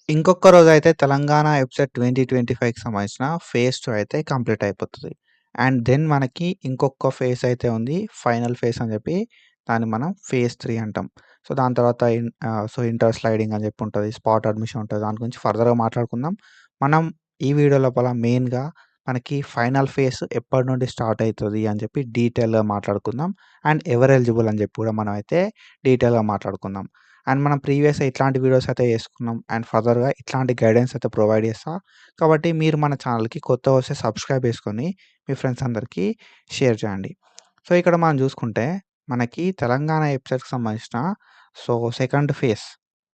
ఇంకొక రోజైతే తెలంగాణ ఎఫ్‌సెట్ 2025కి సంబంధించిన ఫేజ్ 2 అయితే కంప్లీట్ అయిపోతది. అండ్ దెన్ మనకి ఇంకొక ఫేజ్ అయితే ఉంది. ఫైనల్ ఫేజ్ అని చెప్పి దాన్ని మనం ఫేజ్ 3 అంటాం. సో, దాని తర్వాత ఇంటర్ స్లైడింగ్ అని చెప్పి ఉంటది. స్పాట్ అడ్మిషన్ ఉంటది. దాని గురించి ఫర్దర్‌గా మాట్లాడుకుందాం. మనం ఈ వీడియో లోపల మెయిన్‌గా మనకి ఫైనల్ ఫేజ్ ఎప్పటి నుండి స్టార్ట్ అయితది అని చెప్పి డీటెయిల్‌గా మాట్లాడుకుందాం. అండ్ ఎవరు ఎలిజిబుల్ అని చెప్పి కూడా మనం అయితే డీటెయిల్‌గా మాట్లాడుకుందాం. అండ్ మనం ప్రీవియస్‌గా ఇట్లాంటి వీడియోస్ అయితే చేసుకున్నాం. అండ్ ఫర్దర్‌గా ఇట్లాంటి గైడెన్స్ అయితే ప్రొవైడ్ చేస్తా. కాబట్టి మీరు మన ఛానల్‌కి కొత్తగా వస్తే సబ్స్క్రైబ్ చేసుకొని మీ ఫ్రెండ్స్ అందరికీ షేర్ చేయండి. సో, ఇక్కడ మనం చూసుకుంటే మనకి తెలంగాణ వెబ్‌సైట్‌కి సంబంధించిన సెకండ్ ఫేజ్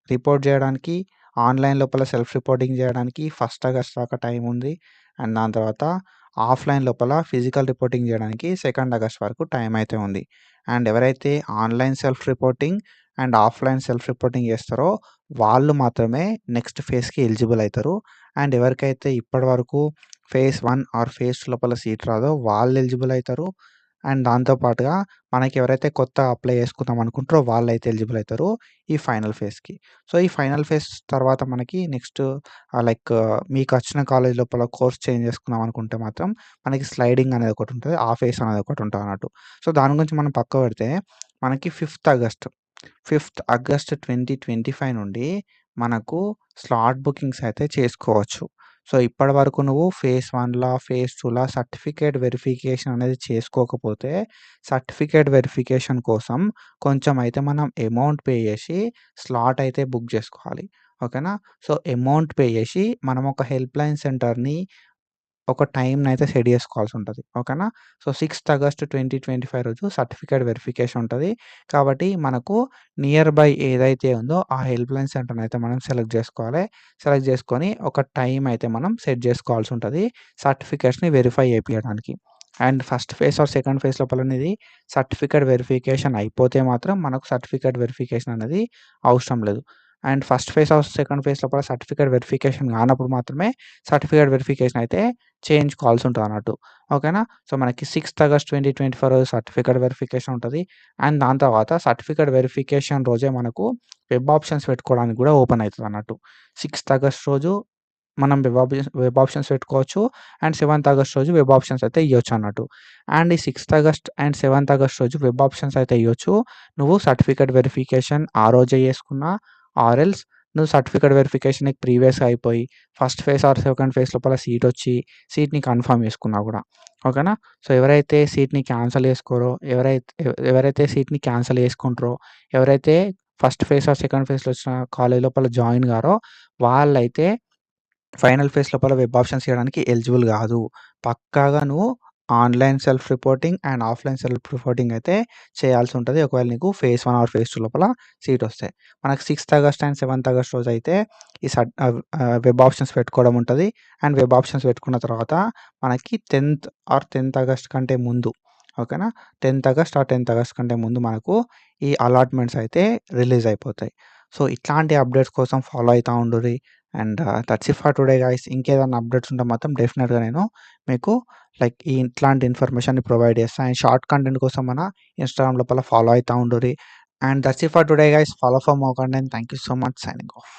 రిపోర్ట్ చేయడానికి ఆన్‌లైన్ లోపల సెల్ఫ్ రిపోర్టింగ్ చేయడానికి 1 ఆగస్ట్ దాకా టైం ఉంది. అండ్ దాని తర్వాత ఆఫ్‌లైన్ లోపల ఫిజికల్ రిపోర్టింగ్ చేయడానికి 2 ఆగస్ట్ వరకు టైం అయితే ఉంది. అండ్ ఎవరైతే online self reporting and offline self reporting చేస్తారో వాళ్ళు మాత్రమే నెక్స్ట్ ఫేజ్‌కి ఎలిజిబుల్ అయితారు. అండ్ ఎవరికైతే ఇప్పటివరకు ఫేజ్ 1 ఆర్ ఫేజ్ 2 లోపల సీట్ రాదో వాళ్ళు ఎలిజిబుల్ అయితారు. అండ్ దాంతో పాటుగా మనకి ఎవరైతే కొత్తగా అప్లై చేసుకుందాం అనుకుంటారో వాళ్ళైతే ఎలిజిబుల్ అయితారు ఈ ఫైనల్ ఫేజ్‌కి. సో, ఈ ఫైనల్ ఫేజ్ తర్వాత మనకి నెక్స్ట్ మీకు వచ్చిన కాలేజ్ లోపల కోర్స్ చేంజ్ చేసుకుందాం అనుకుంటే మాత్రం మనకి స్లైడింగ్ అనేది ఒకటుంటది. ఆ ఫేజ్ అనేది ఒకటుంటదన్నట్టు. సో, దాని గురించి మనం పక్కకు పెడితే మనకి 5థ్ ఆగస్ట్ 2025 నుండి మనకు స్లాట్ బుకింగ్స్ అయితే చేసుకోవచ్చు. సో, ఇప్పటివరకు నువ్వు ఫేజ్ 1లా, ఫేజ్ 2లా సర్టిఫికేట్ వెరిఫికేషన్ అనేది చేసుకోకపోతే, సర్టిఫికేట్ వెరిఫికేషన్ కోసం కొంచెం అయితే మనం అమౌంట్ పే చేసి స్లాట్ అయితే బుక్ చేసుకోవాలి. ఓకేనా? సో, అమౌంట్ పే చేసి మనం ఒక హెల్ప్‌లైన్ సెంటర్‌ని ఒక టైమ్‌నైతే సెట్ జేసుకోవాల్సుంటది. ఓకేనా? సో, 6థ్ ఆగస్ట్ 2025 రోజు సర్టిఫికేట్ వెరిఫికేషన్ ఉంటది. కాబట్టి మనకు నియర్ బై ఏదైతే ఉందో ఆ హెల్ప్‌లైన్ సెంటర్‌నైతే మనం సెలెక్ట్ జేసుకోవాలి. సెలెక్ట్ జేసుకొని ఒక టైమ్ అయితే మనం సెట్ జేసుకోవాల్సుంటది సర్టిఫికేట్స్‌ని వెరిఫై చేపియడానికి. And first phase or second phase లోపలనేది సర్టిఫికేట్ వెరిఫికేషన్ అయిపోతే మాత్రం మనకు సర్టిఫికేట్ వెరిఫికేషన్ అనేది అవసరం లేదు. And first phase or second phase లోపల సర్టిఫికేట్ వెరిఫికేషన్ కానప్పుడు మాత్రమే సర్టిఫికేట్ వెరిఫికేషన్ అయితే చేయించుకోవాల్సుంటదన్నట్టు. ఓకేనా? సో, మనకి 6థ్ ఆగస్ట్ 2024 రోజు సర్టిఫికేట్ వెరిఫికేషన్ ఉంటది. అండ్ దాని తర్వాత సర్టిఫికేట్ వెరిఫికేషన్ రోజే మనకు వెబ్ ఆప్షన్స్ పెట్టుకోవడానికి గూడా ఓపెన్ అయితదన్నట్టు. 6థ్ ఆగస్ట్ రోజు మనం వెబ్ ఆప్షన్స్ పెట్టుకోవచ్చు. అండ్ 7థ్ ఆగస్ట్ రోజు వెబ్ ఆప్షన్స్ అయితే ఇయ్యొచ్చన్నట్టు. అండ్ ఈ 6థ్ ఆగస్ట్ అండ్ 7థ్ ఆగస్ట్ రోజు వెబ్ ఆప్షన్స్ అయితే ఇయ్యొచ్చు. నువ్వు సర్టిఫికేట్ వెరిఫికేషన్ ఆ రోజే చేసుకున్నా ఆర్ ఎల్స్ నువ్వు సర్టిఫికేట్ వెరిఫికేషన్ నీకు ప్రీవియస్‌గా అయిపోయి first phase or second phase లోపల సీటొచ్చి సీట్‌ని కన్ఫర్మ్ చేసుకున్నా గూడా. ఓకేనా? సో, ఎవరైతే సీట్‌ని క్యాన్సల్ చేసుకోరో, ఎవరైతే సీట్‌ని క్యాన్సల్ చేసుకుంటారో, ఎవరైతే ఫస్ట్ ఫేజ్ ఆర్ సెకండ్ ఫేజ్‌లో వచ్చిన కాలేజ్ లోపల జాయిన్ గారో వాళ్ళైతే ఫైనల్ ఫేజ్ లోపల వెబ్ ఆప్షన్స్ ఇయడానికి ఎలిజిబుల్ గాదు. పక్కాగా నువ్వు online self reporting and offline self reporting అయితే చేయాల్సుంటది. ఒకవేళ నీకు ఫేజ్ 1 ఆర్ ఫేజ్ 2 లోపల సీటొస్తే. మనకు 6థ్ ఆగస్ట్ అండ్ 7థ్ ఆగస్ట్ రోజైతే వెబ్ ఆప్షన్స్ పెట్టుకోవడం ఉంటది. అండ్ వెబ్ ఆప్షన్స్ పెట్టుకున్న తర్వాత మనకి 10థ్ ఆగస్ట్ కంటే ముందు ఓకేనా? 10థ్ ఆగస్ట్ ఆర్ 10థ్ ఆగస్ట్ కంటే ముందు మనకు ఈ అలాట్‌మెంట్స్ అయితే రిలీజ్ అయిపోతాయి. సో, ఇట్లాంటి అప్డేట్స్ కోసం ఫాలో అయితా ఉండుర్రి. And that's it for today guys. ఇంకేదన్నా అప్డేట్స్ ఉంటే మాత్రం డెఫినిట్‌గా నేను మీకు ఇట్లాంటి ఇన్ఫర్మేషన్‌ని ప్రొవైడ్ చేస్తా. అండ్ షార్ట్ కంటెంట్ కోసం మన ఇన్‌స్టాగ్రామ్ లోపల ఫాలో అయితా ఉండుర్రి. And that's it for today guys. Follow for more content. Thank you so much. Signing of.